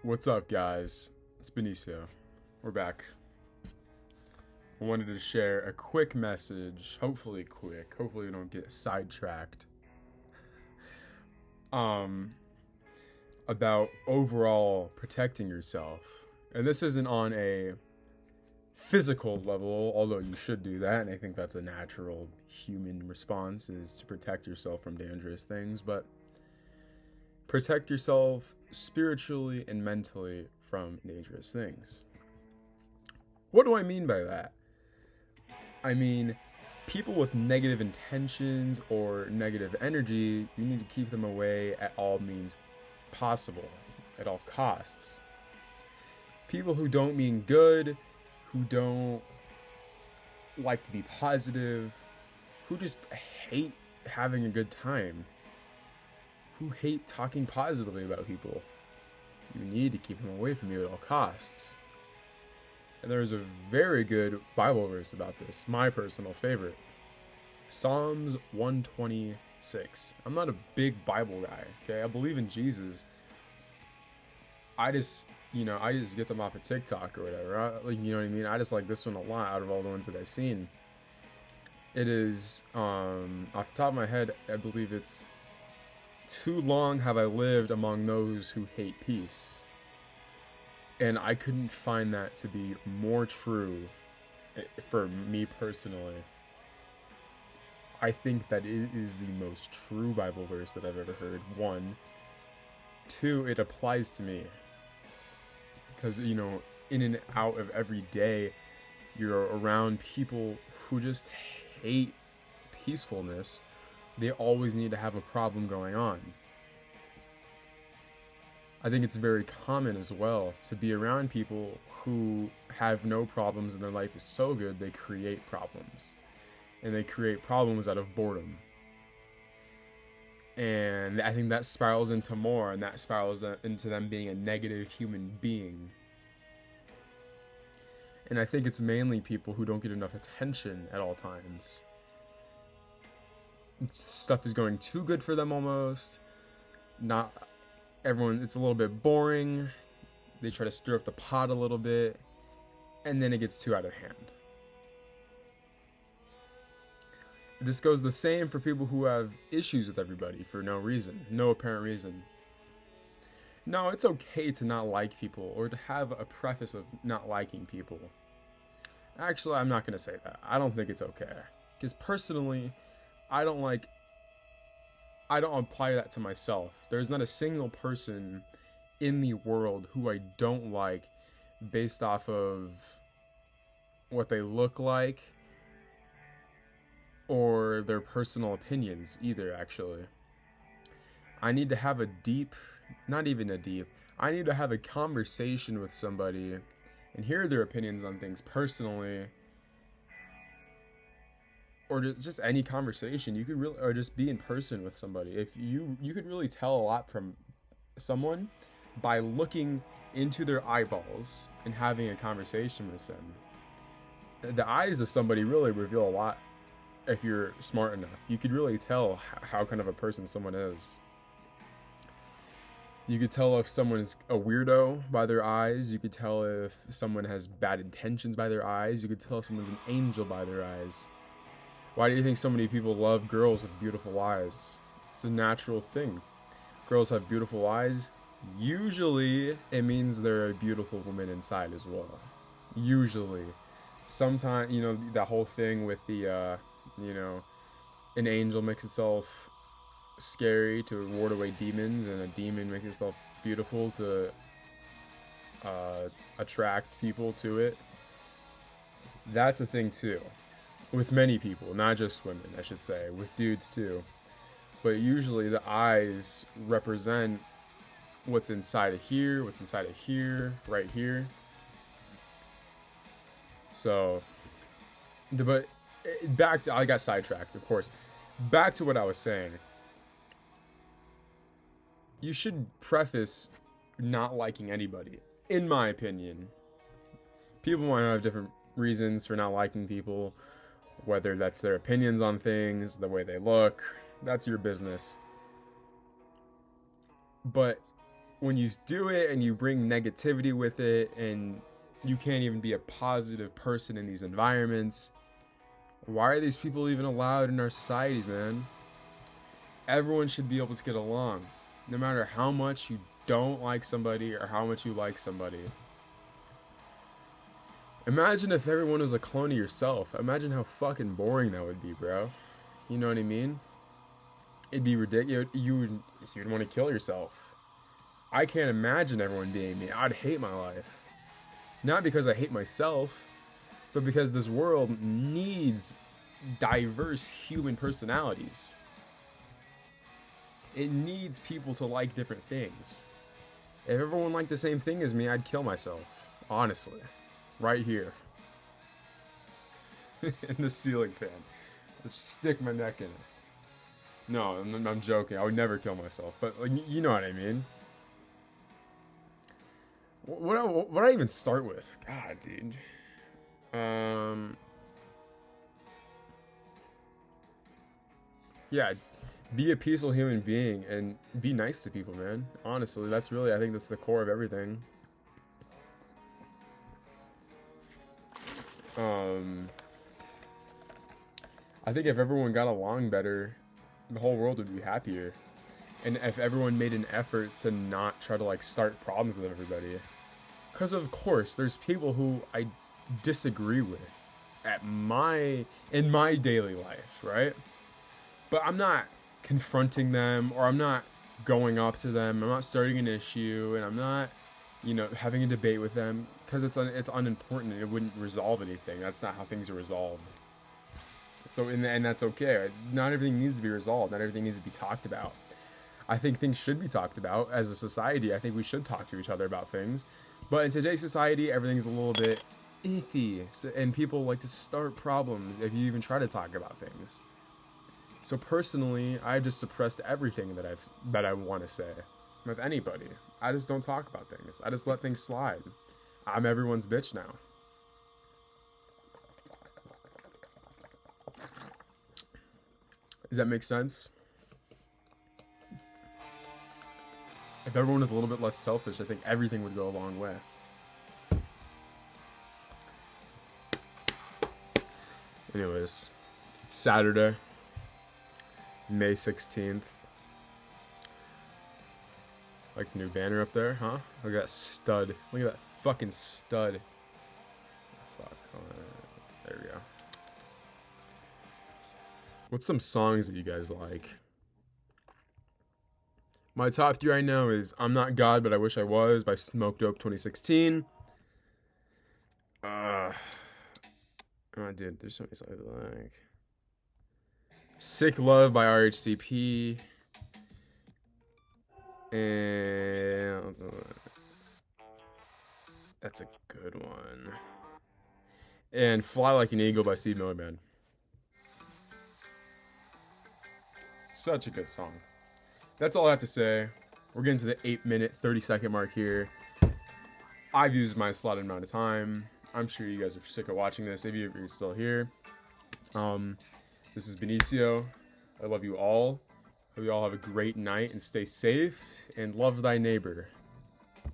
What's up, guys? It's Benicio. We're back. I wanted to share a quick message, hopefully quick. Hopefully we don't get sidetracked. Um about overall protecting yourself. And this isn't on a physical level, although you should do that, and I think that's a natural human response is to protect yourself from dangerous things, but protect yourself spiritually and mentally from dangerous things. What do I mean by that? I mean, people with negative intentions or negative energy, you need to keep them away at all means possible, at all costs. People who don't mean good, who don't like to be positive, who just hate having a good time, who hate talking positively about people, you need to keep them away from you at all costs. And there's a very good Bible verse about this, my personal favorite. Psalms 126. I'm not a big Bible guy, okay? I believe in Jesus. I just get them off of TikTok or whatever. You know what I mean? I just like this one a lot out of all the ones that I've seen. It is, off the top of my head, I believe it's, too long have I lived among those who hate peace. And I couldn't find that to be more true for me personally. I think that it is the most true Bible verse that I've ever heard. One. Two, it applies to me. Because, in and out of every day, you're around people who just hate peacefulness. They always need to have a problem going on. I think it's very common as well to be around people who have no problems and their life is so good they create problems. And they create problems out of boredom. And I think that spirals into more, and that spirals into them being a negative human being. And I think it's mainly people who don't get enough attention at all times. Stuff is going too good for them almost. Not everyone, it's a little bit boring. They try to stir up the pot a little bit, and then it gets too out of hand. This goes the same for people who have issues with everybody for no reason, no apparent reason. No, it's okay to not like people or to have a preface of not liking people. Actually, I'm not going to say that. I don't think it's okay. Because personally, I don't apply that to myself. There's not a single person in the world who I don't like based off of what they look like or their personal opinions either, actually. I need to have I need to have a conversation with somebody and hear their opinions on things personally, or just any conversation. You could really, or just be in person with somebody. If you could really tell a lot from someone by looking into their eyeballs and having a conversation with them. The eyes of somebody really reveal a lot. If you're smart enough, you could really tell how kind of a person someone is. You could tell if someone is a weirdo by their eyes. You could tell if someone has bad intentions by their eyes. You could tell if someone's an angel by their eyes. Why do you think so many people love girls with beautiful eyes? It's a natural thing. Girls have beautiful eyes. Usually, it means they're a beautiful woman inside as well. Usually. Sometimes, that whole thing with the, an angel makes itself scary to ward away demons, and a demon makes itself beautiful to attract people to it. That's a thing too. With many people, not just women, I should say, with dudes too. But usually the eyes represent what's inside of here, right here. So, but back to, I got sidetracked, of course. Back to what I was saying. You should preface not liking anybody, in my opinion. People might have different reasons for not liking people, whether that's their opinions on things, the way they look. That's your business. But when you do it and you bring negativity with it, and you can't even be a positive person in these environments, why are these people even allowed in our societies, man? Everyone should be able to get along, no matter how much you don't like somebody or how much you like somebody. Imagine if everyone was a clone of yourself. Imagine how fucking boring that would be, bro. You know what I mean? It'd be ridiculous. You'd want to kill yourself. I can't imagine everyone being me. I'd hate my life. Not because I hate myself, but because this world needs diverse human personalities. It needs people to like different things. If everyone liked the same thing as me, I'd kill myself. Honestly. Right here. In the ceiling fan. Just stick my neck in it. No, I'm joking. I would never kill myself. But like, you know what I mean. What do I even start with? God, dude. Yeah, be a peaceful human being and be nice to people, man. Honestly, I think that's the core of everything. I think if everyone got along better, the whole world would be happier. And if everyone made an effort to not try to like start problems with everybody. Because of course, there's people who I disagree with in my daily life, right? But I'm not confronting them, or I'm not going up to them. I'm not starting an issue, and I'm not, having a debate with them, because it's unimportant and it wouldn't resolve anything. That's not how things are resolved. So, and that's okay. Not everything needs to be resolved. Not everything needs to be talked about. I think things should be talked about as a society. I think we should talk to each other about things. But in today's society, everything's a little bit iffy, and people like to start problems if you even try to talk about things. So personally, I just suppressed everything that I want to say with anybody. I just don't talk about things. I just let things slide. I'm everyone's bitch now. Does that make sense? If everyone was a little bit less selfish, I think everything would go a long way. Anyways, it's Saturday, May 16th. Like the new banner up there, huh? Look at that stud. Look at that fucking stud. Fuck. There we go. What's some songs that you guys like? My top 3 right now is I'm Not God, But I Wish I Was by Smoke Dope 2016. Oh, dude, there's so many songs I like. Sick Love by RHCP. And that's a good one. And Fly Like an Eagle by Steve Miller Band. Such a good song. That's all I have to say. We're getting to the 8-minute, 30-second mark here. I've used my slotted amount of time. I'm sure you guys are sick of watching this, if you're still here. This is Benicio. I love you all. Hope you all have a great night and stay safe. And love thy neighbor.